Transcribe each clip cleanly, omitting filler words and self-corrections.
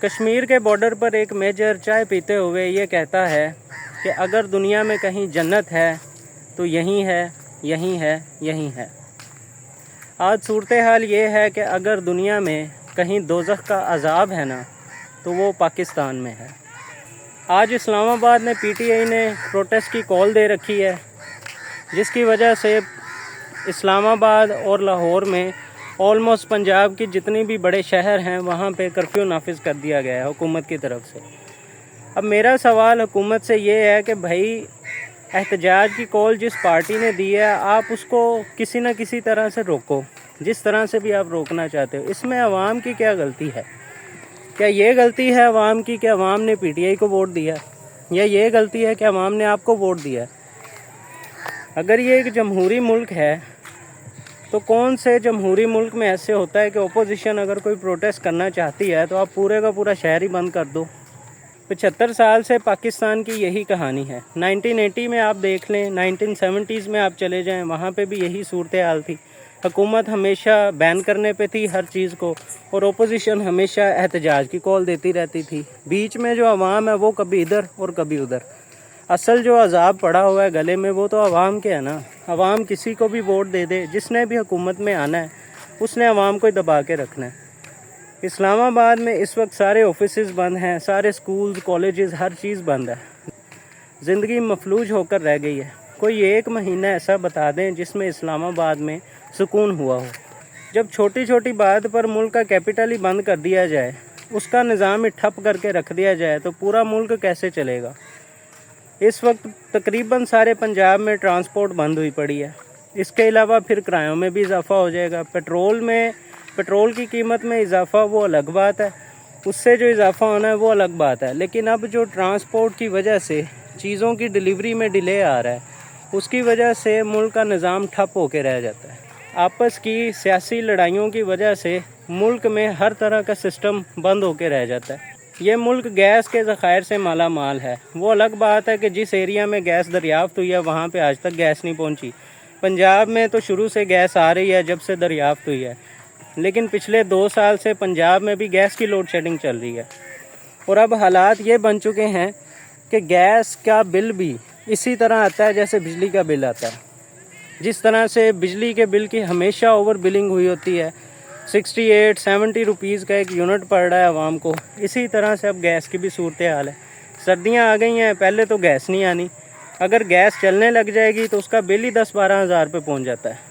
کشمیر کے بارڈر پر ایک میجر چائے پیتے ہوئے یہ کہتا ہے کہ اگر دنیا میں کہیں جنت ہے تو یہیں ہے، یہیں ہے، یہیں ہے۔ آج صورتحال یہ ہے کہ اگر دنیا میں کہیں دوزخ کا عذاب ہے نا تو وہ پاکستان میں ہے۔ آج اسلام آباد میں پی ٹی آئی نے پروٹیسٹ کی کال دے رکھی ہے، جس کی وجہ سے اسلام آباد اور لاہور میں آلموسٹ پنجاب کی جتنی بھی بڑے شہر ہیں وہاں پہ کرفیو نافذ کر دیا گیا ہے حکومت کی طرف سے۔ اب میرا سوال حکومت سے یہ ہے کہ بھائی احتجاج کی کال جس پارٹی نے دی ہے آپ اس کو کسی نہ کسی طرح سے روکو، جس طرح سے بھی آپ روکنا چاہتے ہو۔ اس میں عوام کی کیا غلطی ہے؟ کیا یہ غلطی ہے عوام کی کہ عوام نے پی ٹی آئی کو ووٹ دیا، یا یہ غلطی ہے کہ عوام نے آپ کو ووٹ دیا؟ اگر یہ ایک جمہوری ملک ہے تو کون سے جمہوری ملک میں ایسے ہوتا ہے کہ اپوزیشن اگر کوئی پروٹیسٹ کرنا چاہتی ہے تو آپ پورے کا پورا شہر ہی بند کر دو؟ 75 سال سے پاکستان کی یہی کہانی ہے۔ 1980 میں آپ دیکھ لیں، 1970s میں آپ چلے جائیں، وہاں پہ بھی یہی صورتحال تھی۔ حکومت ہمیشہ بین کرنے پہ تھی ہر چیز کو، اور اپوزیشن ہمیشہ احتجاج کی کال دیتی رہتی تھی۔ بیچ میں جو عوام ہے وہ کبھی ادھر اور کبھی ادھر۔ اصل جو عذاب پڑا ہوا ہے گلے میں وہ تو عوام کے ہے نا۔ عوام کسی کو بھی ووٹ دے دے، جس نے بھی حکومت میں آنا ہے اس نے عوام کو دبا کے رکھنا ہے۔ اسلام آباد میں اس وقت سارے آفیسز بند ہیں، سارے سکولز، کالجز، ہر چیز بند ہے۔ زندگی مفلوج ہو کر رہ گئی ہے۔ کوئی ایک مہینہ ایسا بتا دیں جس میں اسلام آباد میں سکون ہوا ہو۔ جب چھوٹی چھوٹی بات پر ملک کا کیپٹل ہی بند کر دیا جائے، اس کا نظام ہی ٹھپ کر کے رکھ دیا جائے تو پورا ملک کیسے چلے گا؟ اس وقت تقریباً سارے پنجاب میں ٹرانسپورٹ بند ہوئی پڑی ہے۔ اس کے علاوہ پھر کرایوں میں بھی اضافہ ہو جائے گا۔ پیٹرول کی قیمت میں اضافہ وہ الگ بات ہے، اس سے جو اضافہ ہونا ہے وہ الگ بات ہے، لیکن اب جو ٹرانسپورٹ کی وجہ سے چیزوں کی ڈیلیوری میں ڈیلے آ رہا ہے، اس کی وجہ سے ملک کا نظام ٹھپ ہو کے رہ جاتا ہے۔ آپس کی سیاسی لڑائیوں کی وجہ سے ملک میں ہر طرح کا سسٹم بند ہو کے رہ جاتا ہے۔ یہ ملک گیس کے ذخائر سے مالا مال ہے۔ وہ الگ بات ہے کہ جس ایریا میں گیس دریافت ہوئی ہے وہاں پہ آج تک گیس نہیں پہنچی۔ پنجاب میں تو شروع سے گیس آ رہی ہے جب سے دریافت ہوئی ہے، لیکن پچھلے 2 سال سے پنجاب میں بھی گیس کی لوڈ شیڈنگ چل رہی ہے، اور اب حالات یہ بن چکے ہیں کہ گیس کا بل بھی اسی طرح آتا ہے جیسے بجلی کا بل آتا ہے۔ جس طرح سے بجلی کے بل کی ہمیشہ اوور بلنگ ہوئی ہوتی ہے، 68-70 روپیز کا ایک یونٹ پڑ رہا ہے عوام کو، اسی طرح سے اب گیس کی بھی صورتحال ہے۔ سردیاں آ گئی ہیں، پہلے تو گیس نہیں آنی، اگر گیس چلنے لگ جائے گی تو اس کا بل ہی 10-12 ہزار پہ پہنچ جاتا ہے۔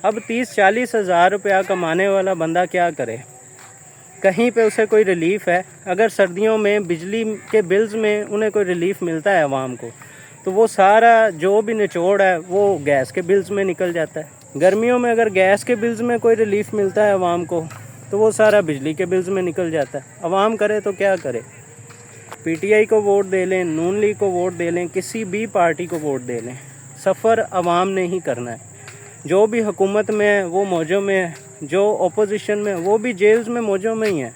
اب 30-40 ہزار روپیہ کمانے والا بندہ کیا کرے؟ کہیں پہ اسے کوئی ریلیف ہے؟ اگر سردیوں میں بجلی کے بلز میں انہیں کوئی ریلیف ملتا ہے عوام کو تو وہ سارا جو بھی نچوڑ ہے وہ گیس کے بلز میں نکل جاتا ہے۔ گرمیوں میں اگر گیس کے بلز میں کوئی ریلیف ملتا ہے عوام کو تو وہ سارا بجلی کے بلز میں نکل جاتا ہے۔ عوام کرے تو کیا کرے؟ پی ٹی آئی کو ووٹ دے لیں، نون لیگ کو ووٹ دے لیں، کسی بھی پارٹی کو ووٹ دے لیں، سفر عوام نے ہی کرنا ہے۔ جو بھی حکومت میں ہے وہ موجوں میں ہے، جو اپوزیشن میں وہ بھی جیلز میں موجوں میں ہی ہیں۔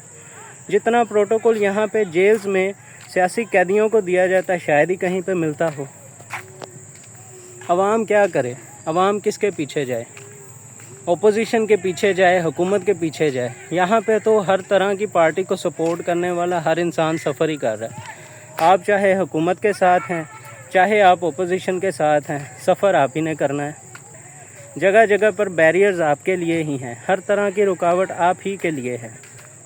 جتنا پروٹوکول یہاں پہ جیلز میں سیاسی قیدیوں کو دیا جاتا ہے شاید ہی کہیں پہ ملتا ہو۔ عوام کیا کرے؟ عوام کس کے پیچھے جائے؟ اپوزیشن کے پیچھے جائے، حکومت کے پیچھے جائے؟ یہاں پہ تو ہر طرح کی پارٹی کو سپورٹ کرنے والا ہر انسان سفر ہی کر رہا ہے۔ آپ چاہے حکومت کے ساتھ ہیں، چاہے آپ اپوزیشن کے ساتھ ہیں، سفر آپ ہی نے کرنا ہے۔ جگہ جگہ پر بیریئرز آپ کے لیے ہی ہیں، ہر طرح کی رکاوٹ آپ ہی کے لیے ہے۔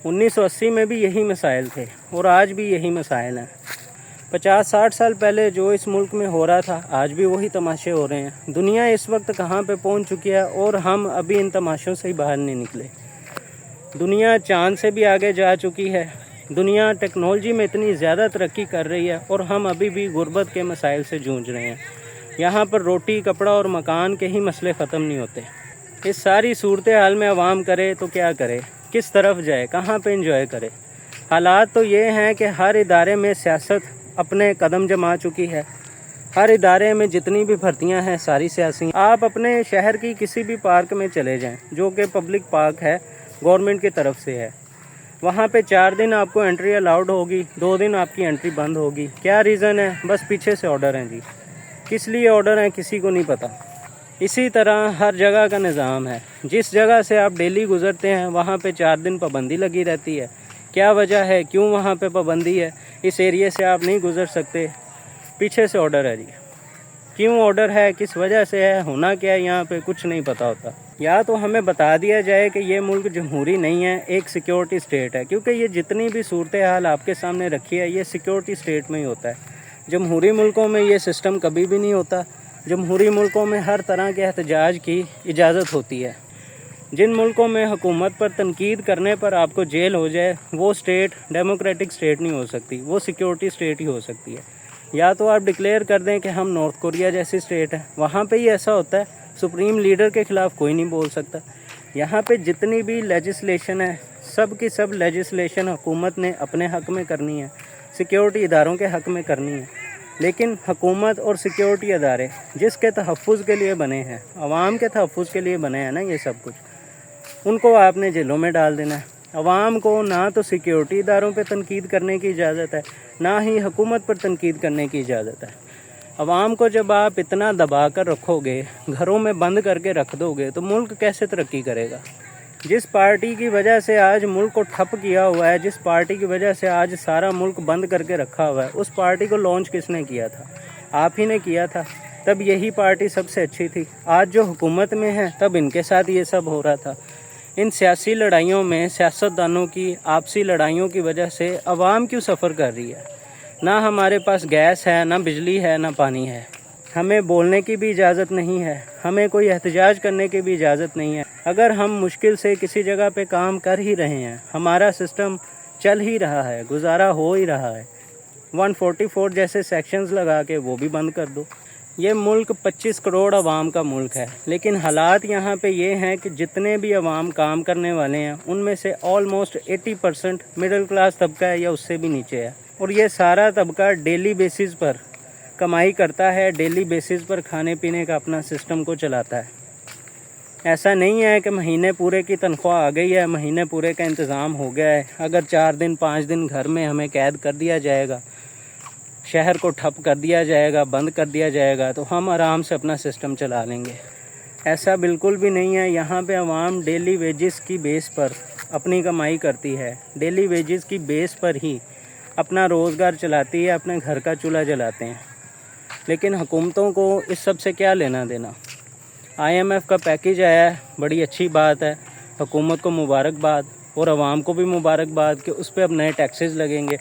1980 میں بھی یہی مسائل تھے اور آج بھی یہی مسائل ہیں۔ 50-60 سال پہلے جو اس ملک میں ہو رہا تھا آج بھی وہی تماشے ہو رہے ہیں۔ دنیا اس وقت کہاں پہ پہنچ چکی ہے اور ہم ابھی ان تماشوں سے ہی باہر نہیں نکلے۔ دنیا چاند سے بھی آگے جا چکی ہے، دنیا ٹیکنالوجی میں اتنی زیادہ ترقی کر رہی ہے اور ہم ابھی بھی غربت کے مسائل سے جونج رہے ہیں۔ یہاں پر روٹی، کپڑا اور مکان کے ہی مسئلے ختم نہیں ہوتے۔ اس ساری صورتحال میں عوام کرے تو کیا کرے؟ کس طرف جائے؟ کہاں پہ انجوائے کرے؟ حالات تو یہ ہیں کہ ہر ادارے میں سیاست اپنے قدم جما چکی ہے۔ ہر ادارے میں جتنی بھی بھرتیاں ہیں ساری سیاسی۔ آپ اپنے شہر کی کسی بھی پارک میں چلے جائیں جو کہ پبلک پارک ہے، گورنمنٹ کی طرف سے ہے، وہاں پہ 4 دن آپ کو انٹری الاؤڈ ہوگی، 2 دن آپ کی انٹری بند ہوگی۔ کیا ریزن ہے؟ بس پیچھے سے آرڈر ہیں جی۔ کس لیے آرڈر ہیں کسی کو نہیں پتہ۔ اسی طرح ہر جگہ کا نظام ہے، جس جگہ سے آپ ڈیلی گزرتے ہیں وہاں پہ 4 دن پابندی لگی رہتی ہے۔ क्या वजह है, क्यों वहाँ पे पाबंदी है, इस एरिया से आप नहीं गुज़र सकते, पीछे से ऑर्डर है जी। क्यों ऑर्डर है, किस वजह से है, होना क्या है, यहाँ पे कुछ नहीं पता होता। या तो हमें बता दिया जाए कि ये मुल्क जमहूरी नहीं है, एक सिक्योरिटी स्टेट है, क्योंकि ये जितनी भी सूरत हाल आपके सामने रखी है ये सिक्योरिटी स्टेट में ही होता है। जमहूरी मुल्कों में ये सिस्टम कभी भी नहीं होता। जमहूरी मुल्कों में हर तरह के एहतजाज की इजाज़त होती है। जिन मुल्कों में हुकूमत पर तनकीद करने पर आपको जेल हो जाए, वो स्टेट डेमोक्रेटिक स्टेट नहीं हो सकती, वो सिक्योरिटी स्टेट ही हो सकती है। या तो आप डिक्लेयर कर दें कि हम नॉर्थ कोरिया जैसी स्टेट है, वहाँ पे ही ऐसा होता है, सुप्रीम लीडर के ख़िलाफ़ कोई नहीं बोल सकता। यहाँ पे जितनी भी लेजिस्लेशन है, सब की सब लेजिस्लेशन हुकूमत ने अपने हक़ में करनी है, सिक्योरिटी इदारों के हक़ में करनी है। लेकिन हुकूमत और सिक्योरिटी अदारे जिसके तहफ़्फ़ुज़ के लिए बने हैं, आवाम के तहफ़्फ़ुज़ के लिए बने हैं ना ये सब कुछ, उनको आपने जेलों में डाल देना है। अवाम को ना तो सिक्योरिटी इदारों पे तनकीद करने की इजाज़त है, ना ही हुकूमत पर तनकीद करने की इजाज़त है। अवाम को जब आप इतना दबा कर रखोगे, घरों में बंद करके रख दोगे, तो मुल्क कैसे तरक्की करेगा। जिस पार्टी की वजह से आज मुल्क को ठप किया हुआ है, जिस पार्टी की वजह से आज सारा मुल्क बंद करके रखा हुआ है, उस पार्टी को लॉन्च किसने किया था? आप ही ने किया था। तब यही पार्टी सबसे अच्छी थी। आज जो हुकूमत में है तब इनके साथ ये सब हो रहा था। इन सियासी लड़ाइयों में सियासतदानों की आपसी लड़ाइयों की वजह से अवाम क्यों सफ़र कर रही है। ना हमारे पास गैस है, ना बिजली है, ना पानी है। हमें बोलने की भी इजाज़त नहीं है, हमें कोई एहतजाज करने की भी इजाज़त नहीं है। अगर हम मुश्किल से किसी जगह पे काम कर ही रहे हैं, हमारा सिस्टम चल ही रहा है, गुजारा हो ही रहा है, 144 जैसे सेक्शंस लगा के वो भी बंद कर दो। ये मुल्क 25 करोड़ अवाम का मुल्क है, लेकिन हालात यहाँ पे ये हैं कि जितने भी अवाम काम करने वाले हैं उनमें से ऑलमोस्ट 80% मिडिल क्लास तबका है या उससे भी नीचे है। और ये सारा तबका डेली बेसिस पर कमाई करता है, डेली बेसिस पर खाने पीने का अपना सिस्टम को चलाता है। ऐसा नहीं है कि महीने पूरे की तनख्वाह आ गई है, महीने पूरे का इंतज़ाम हो गया है, अगर 4 दिन 5 दिन घर में हमें कैद कर दिया जाएगा, शहर को ठप कर दिया जाएगा, बंद कर दिया जाएगा, तो हम आराम से अपना सिस्टम चला लेंगे। ऐसा बिल्कुल भी नहीं है। यहाँ पे अवाम डेली वेजेस की बेस पर अपनी कमाई करती है, डेली वेजेस की बेस पर ही अपना रोज़गार चलाती है, अपने घर का चूल्हा जलाते हैं। लेकिन हुकूमतों को इस सब से क्या लेना देना। IMF का पैकेज आया है, बड़ी अच्छी बात है, हुकूमत को मुबारकबाद और आवाम को भी मुबारकबाद कि उस पर अब नए टैक्सेस लगेंगे।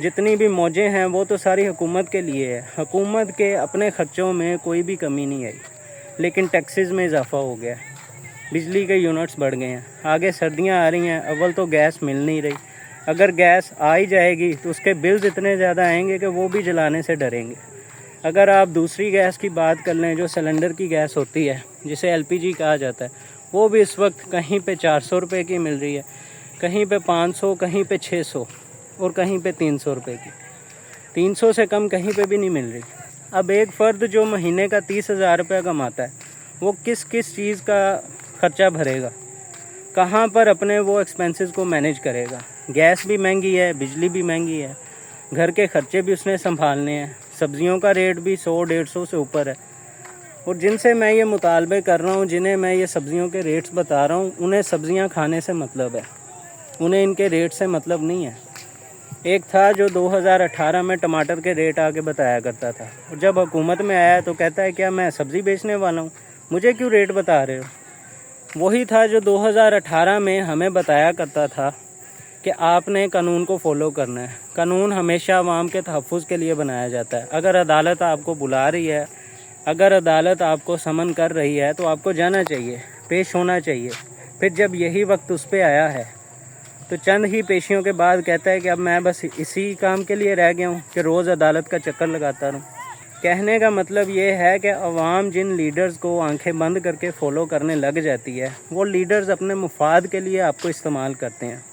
जितनी भी मौजें हैं वो तो सारी हुकूमत के लिए है। हुकूमत के अपने ख़र्चों में कोई भी कमी नहीं आई, लेकिन टैक्सेस में इजाफ़ा हो गया, बिजली के यूनिट्स बढ़ गए हैं, आगे सर्दियां आ रही हैं, अव्वल तो गैस मिल नहीं रही, अगर गैस आ ही जाएगी तो उसके बिल्स इतने ज़्यादा आएंगे कि वो भी जलाने से डरेंगे। अगर आप दूसरी गैस की बात कर लें, जो सिलेंडर की गैस होती है, जिसे LPG कहा जाता है, वो भी इस वक्त कहीं पे 400 रुपये की मिल रही है, कहीं पे 500, कहीं पे 600 और कहीं पे 300 रुपये की। 300 से कम कहीं पे भी नहीं मिल रही। अब एक फ़र्द जो महीने का 30,000 रुपये कमाता है, वो किस किस चीज़ का ख़र्चा भरेगा, कहाँ पर अपने वो एक्सपेंसेस को मैनेज करेगा। गैस भी महंगी है, बिजली भी महंगी है, घर के ख़र्चे भी उसने संभालने हैं, सब्ज़ियों का रेट भी 100-150 से ऊपर है। और जिनसे मैं ये मुतालबे कर रहा हूँ, जिन्हें मैं ये सब्ज़ियों के रेट्स बता रहा हूँ, उन्हें सब्ज़ियाँ खाने से मतलब है, उन्हें इनके रेट से मतलब नहीं है। एक था जो 2018 में टमाटर के रेट आके बताया करता था, और जब हुकूमत में आया तो कहता है क्या मैं सब्ज़ी बेचने वाला हूँ, मुझे क्यों रेट बता रहे हो। वही था जो 2018 में हमें बताया करता था कि आपने कानून को फॉलो करना है। कानून हमेशा आवाम के तहफ़्फ़ुज़ के लिए बनाया जाता है। अगर अदालत आपको बुला रही है, अगर अदालत आपको समन कर रही है, तो आपको जाना चाहिए, पेश होना चाहिए। फिर जब यही वक्त उस पर आया है तो चंद ही पेशियों के बाद कहता है कि अब मैं बस इसी काम के लिए रह गया हूँ कि रोज़ अदालत का चक्कर लगाता रहूँ। कहने का मतलब ये है कि अवाम जिन लीडर्स को आंखें बंद करके फॉलो करने लग जाती है, वो लीडर्स अपने मुफाद के लिए आपको इस्तेमाल करते हैं।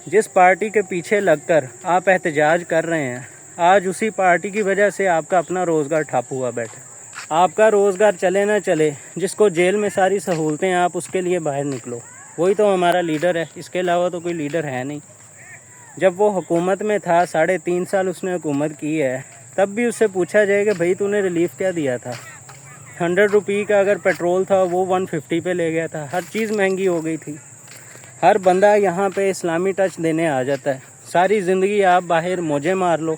जिस पार्टी के पीछे लगकर आप एहतजाज कर रहे हैं, आज उसी पार्टी की वजह से आपका अपना रोज़गार ठप हुआ बैठा। आपका रोज़गार चले ना चले, जिसको जेल में सारी सहूलतें, आप उसके लिए बाहर निकलो, वही तो हमारा लीडर है, इसके अलावा तो कोई लीडर है नहीं। जब वो हुकूमत में था, 3.5 साल उसने हुकूमत की है, तब भी उससे पूछा जाए कि भाई तूने रिलीफ क्या दिया था। 100 रुपये का अगर पेट्रोल था वो 150 पे ले गया था, हर चीज़ महंगी हो गई थी। हर बंदा यहाँ पे इस्लामी टच देने आ जाता है। सारी ज़िंदगी आप बाहर मौजें मार लो,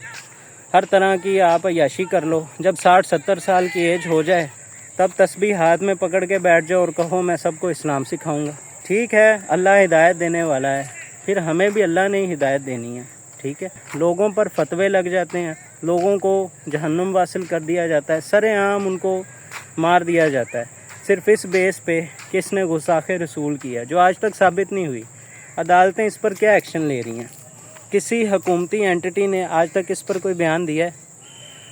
हर तरह की आप अय्याशी कर लो, जब 60-70 साल की एज हो जाए तब तस्बीह हाथ में पकड़ के बैठ जाओ और कहो मैं सबको इस्लाम सिखाऊंगा। ठीक है, अल्लाह हिदायत देने वाला है, फिर हमें भी अल्लाह ने ही हिदायत देनी है। ठीक है, लोगों पर फतवे लग जाते हैं, लोगों को जहन्नुम वासिल कर दिया जाता है, सरेआम उनको मार दिया जाता है, सिर्फ इस बेस पे कि इसने गुस्ताखे रसूल किया, जो आज तक साबित नहीं हुई। अदालतें इस पर क्या एक्शन ले रही हैं? किसी हुकूमती एंटिटी ने आज तक इस पर कोई बयान दिया है?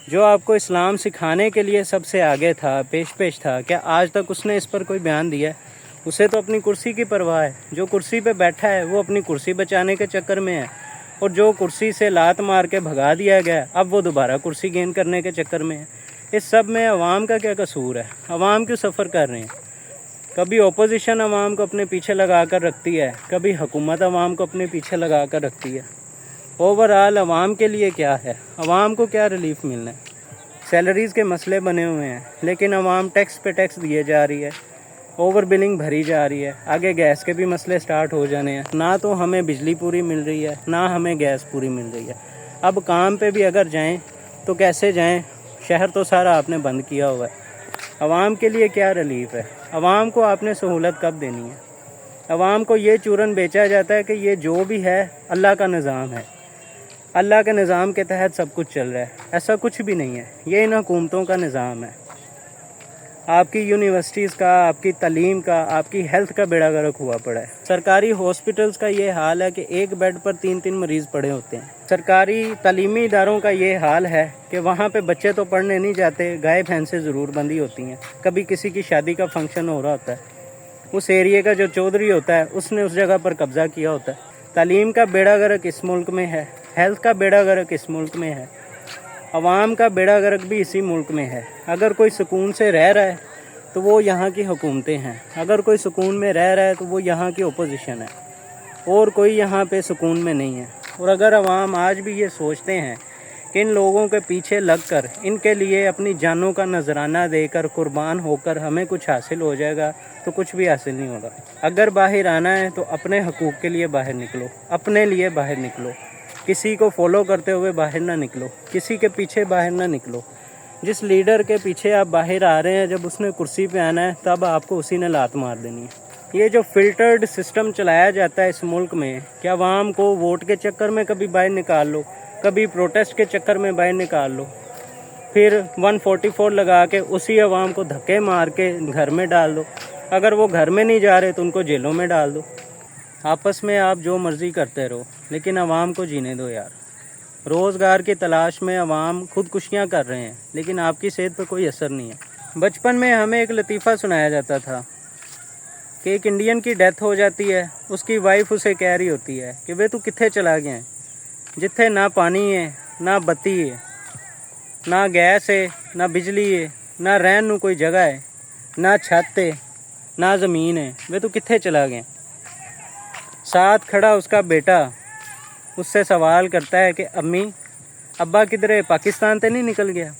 जो आपको इस्लाम सिखाने के लिए सबसे आगे था, पेश था, क्या आज तक उसने इस पर कोई बयान दिया है? उसे तो अपनी कुर्सी की परवाह है। जो कुर्सी पे बैठा है वो अपनी कुर्सी बचाने के चक्कर में है, और जो कुर्सी से लात मार के भगा दिया गया अब वो दोबारा कुर्सी गेन करने के चक्कर में है। इस सब में अवाम का क्या कसूर है? अवाम क्यों सफ़र कर रहे हैं? कभी ओपोजिशन अवाम को अपने पीछे लगा कर रखती है, कभी हुकूमत अवाम को अपने पीछे लगा कर रखती है। ओवरऑल अवाम के लिए क्या है? अवाम को क्या रिलीफ मिलना है? सैलरीज़ के मसले बने हुए हैं, लेकिन अवाम टैक्स पे टैक्स दिए जा रही है, ओवर बिलिंग भरी जा रही है, आगे गैस के भी मसले स्टार्ट हो जाने हैं। ना तो हमें बिजली पूरी मिल रही है, ना हमें गैस पूरी मिल रही है। अब काम पे भी अगर जाएं तो कैसे जाएं? शहर तो सारा आपने बंद किया हुआ है। अवाम के लिए क्या रिलीफ है? अवाम को आपने सहूलत कब देनी है? अवाम को ये चूरन बेचा जाता है कि ये जो भी है अल्लाह का निज़ाम है, अल्लाह के निज़ाम के तहत सब कुछ चल रहा है। ऐसा कुछ भी नहीं है, ये इन हुकूमतों का निज़ाम है। आपकी यूनिवर्सिटीज़ का, आपकी तालीम का, आपकी हेल्थ का बेड़ा गर्क हुआ पड़ा है। सरकारी हॉस्पिटल्स का ये हाल है कि एक बेड पर 3-3 मरीज़ पड़े होते हैं। सरकारी तालीमी इदारों का ये हाल है कि वहाँ पे बच्चे तो पढ़ने नहीं जाते, गाय भैंसें ज़रूर बंधी होती हैं। कभी किसी की शादी का फंक्शन हो रहा होता है, उस एरिए का जो चौधरी होता है उसने उस जगह पर कब्ज़ा किया होता है। तालीम का बेड़ा गर्क इस मुल्क में है, हेल्थ का बेड़ा गर्क इस मुल्क में है, अवाम का बेड़ा गर्क भी इसी मुल्क में है। अगर कोई सुकून से रह रहा है तो वो यहाँ की हुकूमतें हैं, अगर कोई सुकून में रह रहा है तो वो यहाँ की ओपोजिशन है, और कोई यहाँ पे सुकून में नहीं है। और अगर अवाम आज भी ये सोचते हैं कि इन लोगों के पीछे लगकर इनके लिए अपनी जानों का नजराना देकर कुर्बान होकर हमें कुछ हासिल हो जाएगा, तो कुछ भी हासिल नहीं होगा। अगर बाहर आना है तो अपने हकूक़ के लिए बाहर निकलो, अपने लिए बाहर निकलो, किसी को फॉलो करते हुए बाहर ना निकलो, किसी के पीछे बाहर ना निकलो। जिस लीडर के पीछे आप बाहर आ रहे हैं, जब उसने कुर्सी पे आना है तब आपको उसी ने लात मार देनी है। ये जो फिल्टर्ड सिस्टम चलाया जाता है इस मुल्क में, क्या अवाम को वोट के चक्कर में कभी बाहर निकाल लो, कभी प्रोटेस्ट के चक्कर में बाहर निकाल लो, फिर 144 लगा के उसी अवाम को धक्के मार के घर में डाल दो। अगर वो घर में नहीं जा रहे तो उनको जेलों में डाल दो। आपस में आप जो मर्ज़ी करते रहो, लेकिन अवाम को जीने दो यार। रोज़गार की तलाश में अवाम खुदकुशियाँ कर रहे हैं, लेकिन आपकी सेहत पर कोई असर नहीं है। बचपन में हमें एक लतीफ़ा सुनाया जाता था कि एक इंडियन की डेथ हो जाती है, उसकी वाइफ उसे कह रही होती है कि वे तू कित्थे चला गया है, जिथे ना पानी है, ना बत्ती है, ना गैस है, ना बिजली है, ना रहन नू कोई जगह है, ना छत है, ना ज़मीन है, वे तू कित्थे चला गया। साथ खड़ा उसका बेटा उससे सवाल करता है कि अम्मी अब्बा किधर है, पाकिस्तान तो नहीं निकल गया।